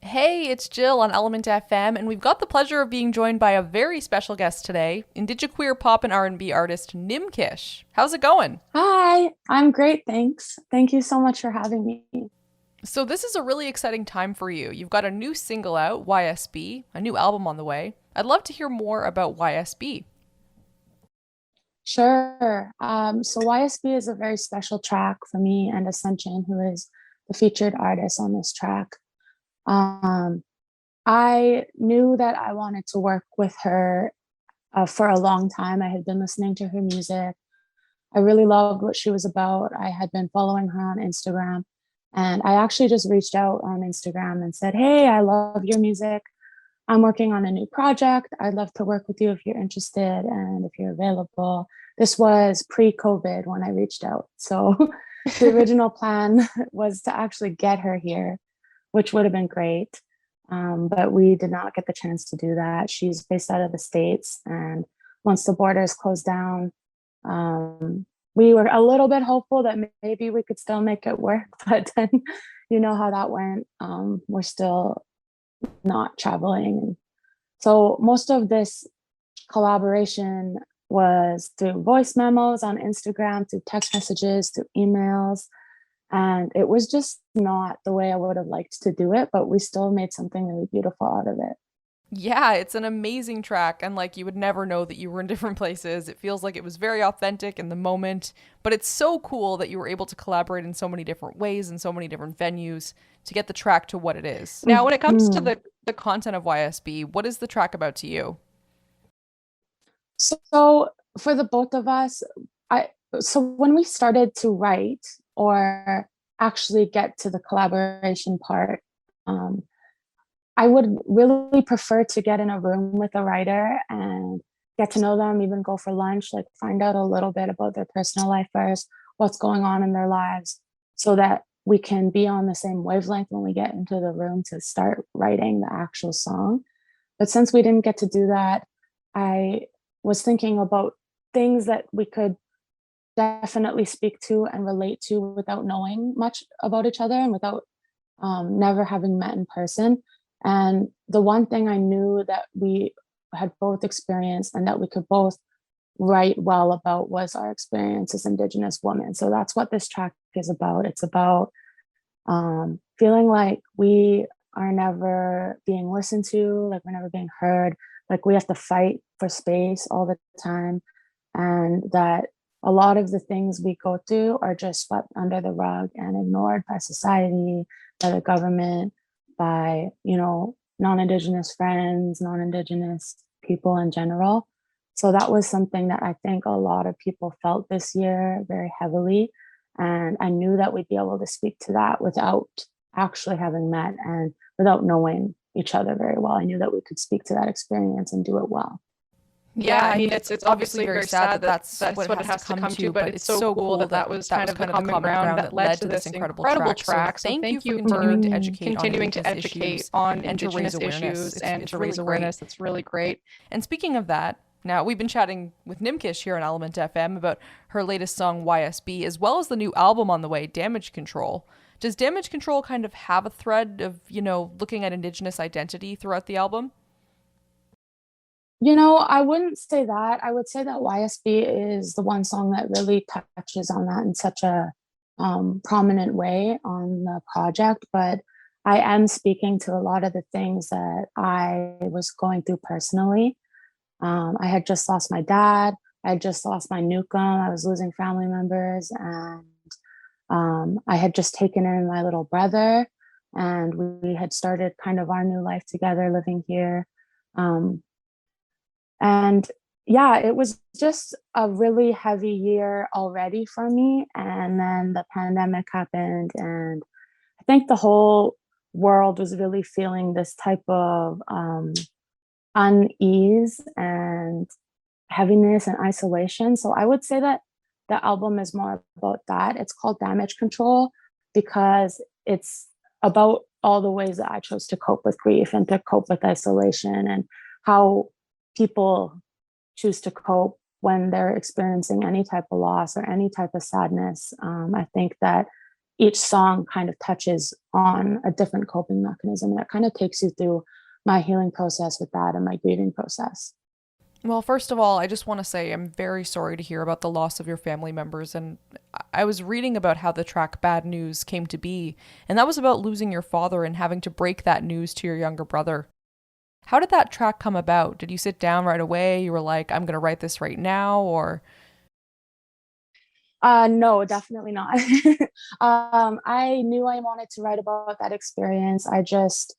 Hey, it's Jill on Element FM, and we've got the pleasure of being joined by a very special guest today, Indigiqueer pop and R&B artist Nimkish. How's it going? Hi, I'm great, thanks. Thank you so much for having me. So this is a really exciting time for you. You've got a new single out, YSB, a new album on the way. I'd love to hear more about YSB. Sure. So YSB is a very special track for me and Ascension, who is the featured artist on this track. Um, I knew that I wanted to work with her for a long time. I had been listening to her music. I really loved what she was about. I had been following her on Instagram, and I actually just reached out on Instagram and said, "Hey, I love your music. I'm working on a new project. I'd love to work with you if you're interested and if you're available." This was pre-COVID when I reached out. So the original plan was to actually get her here, which would have been great. But we did not get the chance to do that. She's based out of the States. And once the borders closed down, we were a little bit hopeful that maybe we could still make it work. But then you know how that went. We're still not traveling. And so most of this collaboration was through voice memos on Instagram, through text messages, through emails. And it was just not the way I would have liked to do it, but we still made something really beautiful out of it. Yeah, it's an amazing track, and like you would never know that you were in different places. It feels like it was very authentic in the moment, but it's so cool that you were able to collaborate in so many different ways and so many different venues to get the track to what it is. Now, when it comes to Mhm. the content of YSB, what is the track about to you? So for the both of us, I so when we started to write or actually get to the collaboration part, um, I would really prefer to get in a room with a writer and get to know them, even go for lunch, like find out a little bit about their personal life first, what's going on in their lives, so that we can be on the same wavelength when we get into the room to start writing the actual song. But since we didn't get to do that, I was thinking about things that we could definitely speak to and relate to without knowing much about each other and without never having met in person. And the one thing I knew that we had both experienced and that we could both write well about was our experience as Indigenous women. So that's what this track is about. It's about feeling like we are never being listened to, like we're never being heard, like we have to fight for space all the time, and that a lot of the things we go through are just swept under the rug and ignored by society, by the government, by, non-Indigenous friends, non-Indigenous people in general. So that was something that I think a lot of people felt this year very heavily. And I knew that we'd be able to speak to that without actually having met and without knowing each other very well. I knew that we could speak to that experience and do it well. Yeah, I mean, it's obviously very sad that that's what it has to come to, but it's so cool that that was kind of the common ground that led to this incredible track. So thank you for continuing to educate on Indigenous issues and to raise awareness. That's really great. And speaking of that, now we've been chatting with Nimkish here on Element FM about her latest song YSB, as well as the new album on the way, Damage Control. Does Damage Control kind of have a thread of, looking at Indigenous identity throughout the album? I wouldn't say that. I would say that YSB is the one song that really touches on that in such a prominent way on the project. But I am speaking to a lot of the things that I was going through personally. I had just lost my dad. I had just lost my Newcomb. I was losing family members. And I had just taken in my little brother. And we had started kind of our new life together living here. Um, and yeah, it was just a really heavy year already for me. And then the pandemic happened. And I think the whole world was really feeling this type of unease and heaviness and isolation. So I would say that the album is more about that. It's called Damage Control because it's about all the ways that I chose to cope with grief and to cope with isolation and how people choose to cope when they're experiencing any type of loss or any type of sadness. I think that each song kind of touches on a different coping mechanism, and it kind of takes you through my healing process with that and my grieving process. Well, first of all, I just want to say I'm very sorry to hear about the loss of your family members. And I was reading about how the track Bad News came to be, and that was about losing your father and having to break that news to your younger brother. How did that track come about? Did you sit down right away? You were like, I'm going to write this right now, or? No, definitely not. I knew I wanted to write about that experience. I just,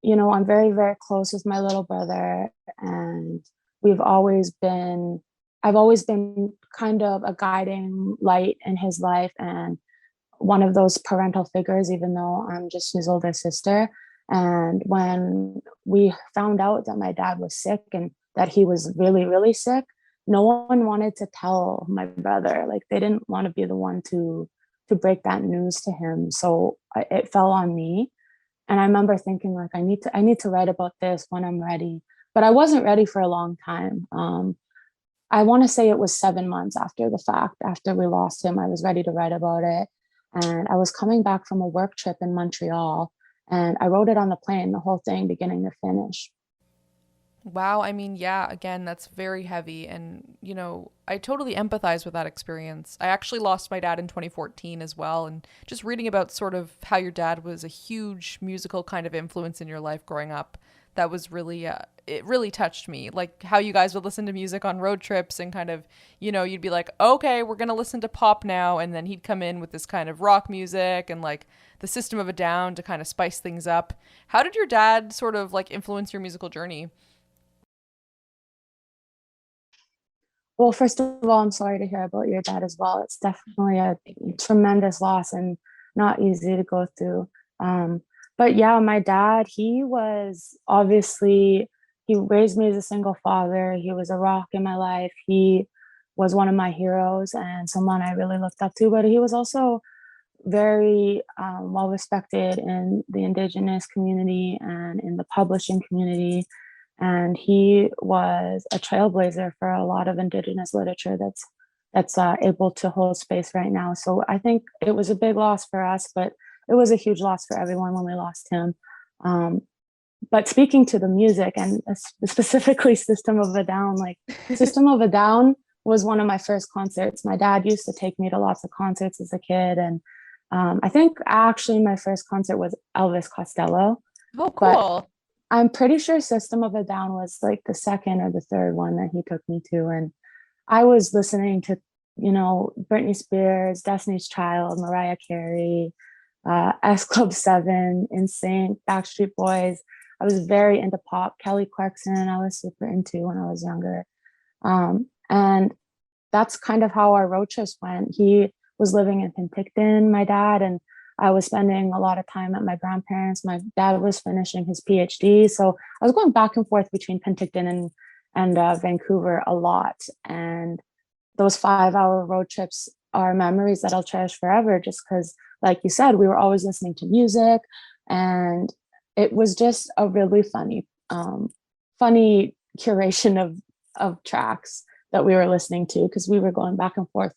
I'm very, very close with my little brother, and we've always been, I've always been kind of a guiding light in his life and one of those parental figures, even though I'm just his older sister. And when we found out that my dad was sick and that he was really, really sick, no one wanted to tell my brother. Like, they didn't want to be the one to break that news to him. So it fell on me. And I remember thinking, like, I need to write about this when I'm ready. But I wasn't ready for a long time. I want to say it was 7 months after the fact, after we lost him, I was ready to write about it. And I was coming back from a work trip in Montreal, and I wrote it on the plane, the whole thing, beginning to finish. Wow, I mean, yeah, again, that's very heavy. And, I totally empathize with that experience. I actually lost my dad in 2014 as well. And just reading about sort of how your dad was a huge musical kind of influence in your life growing up, that was really, it really touched me. Like how you guys would listen to music on road trips and kind of, you'd be like, okay, we're going to listen to pop now. And then he'd come in with this kind of rock music and like the System of a Down to kind of spice things up. How did your dad sort of like influence your musical journey? Well, first of all, I'm sorry to hear about your dad as well. It's definitely a tremendous loss and not easy to go through. But yeah, my dad, he raised me as a single father. He was a rock in my life. He was one of my heroes and someone I really looked up to, but he was also very well respected in the Indigenous community and in the publishing community. And he was a trailblazer for a lot of Indigenous literature that's able to hold space right now. So I think it was a big loss for us, but it was a huge loss for everyone when we lost him. Um, but speaking to the music and specifically System of a Down, like System of a Down was one of my first concerts. My dad used to take me to lots of concerts as a kid, and I think actually my first concert was Elvis Costello. Oh, But cool. I'm pretty sure System of a Down was like the second or the third one that he took me to. And I was listening to, Britney Spears, Destiny's Child, Mariah Carey, S Club 7, NSYNC, Backstreet Boys. I was very into pop. Kelly Clarkson, I was super into when I was younger. And that's kind of how our road trips went. He was living in Penticton, my dad, and I was spending a lot of time at my grandparents. My dad was finishing his PhD. So I was going back and forth between Penticton and Vancouver a lot. And those 5-hour road trips are memories that I'll cherish forever, just because, like you said, we were always listening to music. And it was just a really funny curation of tracks that we were listening to, because we were going back and forth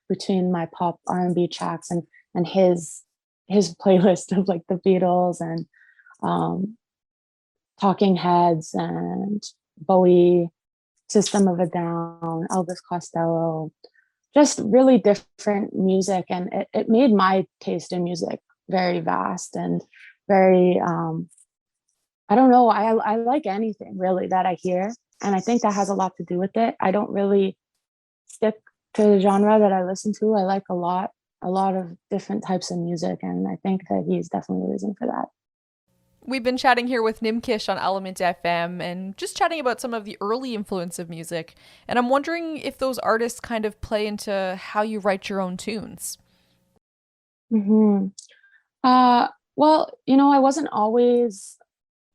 between my pop R&B tracks and his playlist of like the Beatles and Talking Heads and Bowie, System of a Down, Elvis Costello, just really different music. And it made my taste in music very vast and very, I don't know, I like anything really that I hear. And I think that has a lot to do with it. I don't really stick to the genre that I listen to. I like a lot of different types of music, and I think that he's definitely the reason for that. We've been chatting here with Nimkish on ELMNT FM and just chatting about some of the early influence of music. And I'm wondering if those artists kind of play into how you write your own tunes. Hmm. Well, I wasn't always.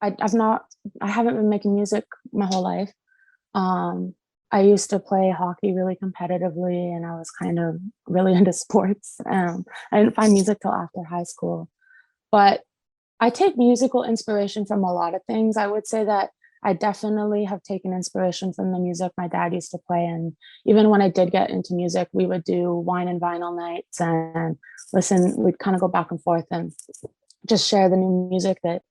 I've not. I haven't been making music my whole life. Um, I used to play hockey really competitively, and I was kind of really into sports. I didn't find music till after high school, but I take musical inspiration from a lot of things. I would say that I definitely have taken inspiration from the music my dad used to play. And even when I did get into music, we would do wine and vinyl nights and listen. We'd kind of go back and forth and just share the new music that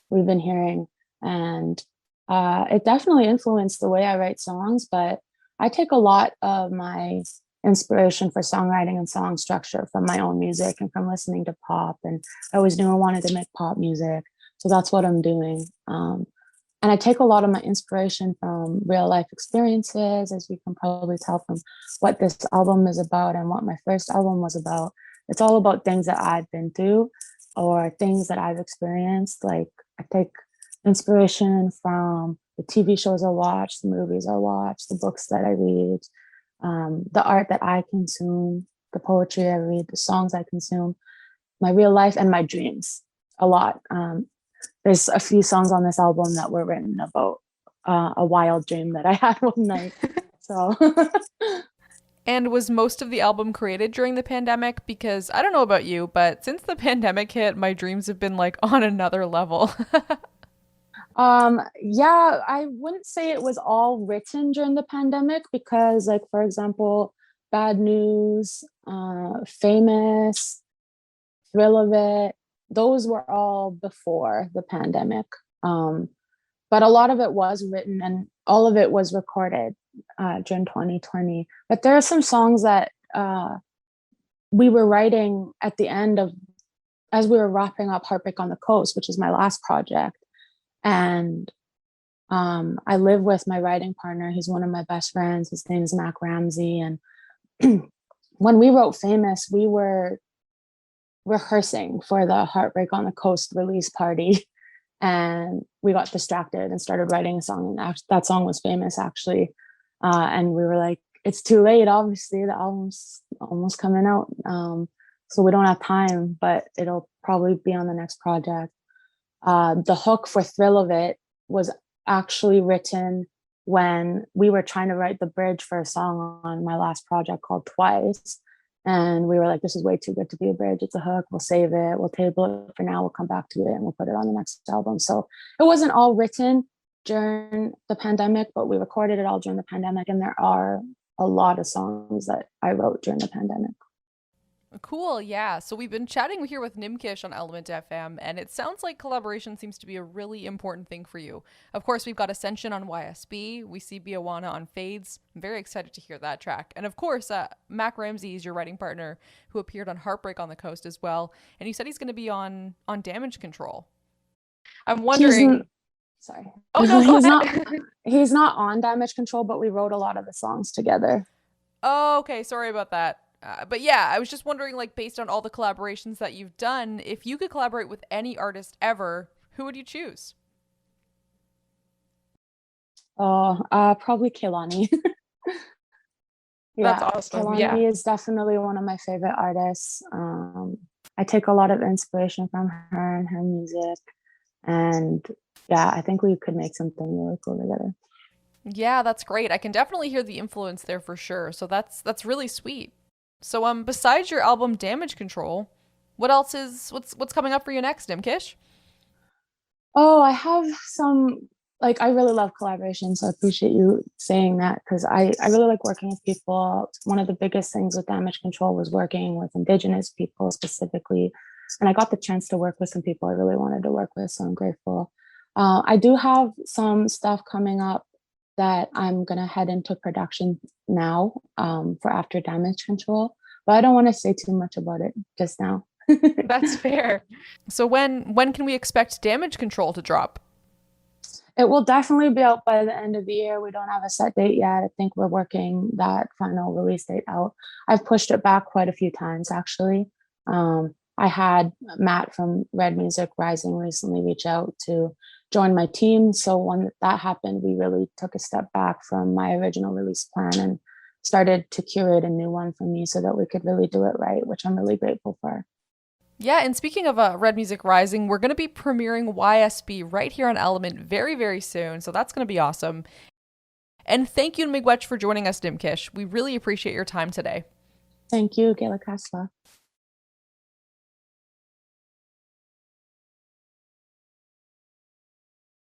we've been hearing. And it definitely influenced the way I write songs, but I take a lot of my inspiration for songwriting and song structure from my own music and from listening to pop. And I always knew I wanted to make pop music. So that's what I'm doing. And I take a lot of my inspiration from real life experiences, as you can probably tell from what this album is about and what my first album was about. It's all about things that I've been through or things that I've experienced. Like I take inspiration from the TV shows I watch, the movies I watch, the books that I read, the art that I consume, the poetry I read, the songs I consume, my real life and my dreams a lot. There's a few songs on this album that were written about a wild dream that I had one night. So, And was most of the album created during the pandemic? Because I don't know about you, but since the pandemic hit, my dreams have been like on another level. yeah, I wouldn't say it was all written during the pandemic because, like, for example, Bad News, Famous, Thrill of It, those were all before the pandemic. But a lot of it was written and all of it was recorded during 2020. But there are some songs that we were writing at the end of, as we were wrapping up Heartbreak on the Coast, which is my last project. And I live with my writing partner. He's one of my best friends. His name is Mac Ramsey. And when we wrote Famous, we were rehearsing for the Heartbreak on the Coast release party. And we got distracted and started writing a song. And that song was Famous, actually. And we were like, it's too late, obviously. The album's almost coming out. So we don't have time, but it'll probably be on the next project. The hook for Thrill of It was actually written when we were trying to write the bridge for a song on my last project called Twice. And we were like, this is way too good to be a bridge. It's a hook. We'll save it. We'll table it for now. We'll come back to it and we'll put it on the next album. So it wasn't all written during the pandemic, but we recorded it all during the pandemic. And there are a lot of songs that I wrote during the pandemic. Cool, yeah. So we've been chatting here with Nimkish on ELMNT FM, and it sounds like collaboration seems to be a really important thing for you. Of course, we've got Ascension on YSB, we see Biawana on Fades. I'm very excited to hear that track. And of course, Mac Ramsey is your writing partner who appeared on Heartbreak on the Coast as well. And you said he's going to be on Damage Control. I'm wondering... Sorry. Oh, no, go ahead. He's not on Damage Control, but we wrote a lot of the songs together. Oh, okay. Sorry about that. But yeah, I was just wondering, like, based on all the collaborations that you've done, if you could collaborate with any artist ever, who would you choose? Oh, probably Kehlani. That's awesome. Kehlani is definitely one of my favorite artists. I take a lot of inspiration from her and her music. And yeah, I think we could make something really cool together. Yeah, that's great. I can definitely hear the influence there for sure. So that's really sweet. So besides your album Damage Control, what's coming up for you next, Nimkish? Oh, I have some, like, I really love collaboration, so I appreciate you saying that because I really like working with people. One of the biggest things with Damage Control was working with Indigenous people specifically. And I got the chance to work with some people I really wanted to work with, so I'm grateful. I do have some stuff coming up that I'm going to head into production now for after Damage Control, but I don't want to say too much about it just now. That's fair. So when can we expect Damage Control to drop? It will definitely be out by the end of the year. We don't have a set date yet. I think we're working that final release date out. I've pushed it back quite a few times, actually. I had Matt from Red Music Rising recently reach out to join my team. So when that happened, we really took a step back from my original release plan and started to curate a new one for me so that we could really do it right, which I'm really grateful for. Yeah, and speaking of Red Music Rising, we're going to be premiering YSB right here on ELMNT very, very soon. So that's going to be awesome. And thank you to Miigwech for joining us, Nimkish. We really appreciate your time today. Thank you, Gayla Kasla.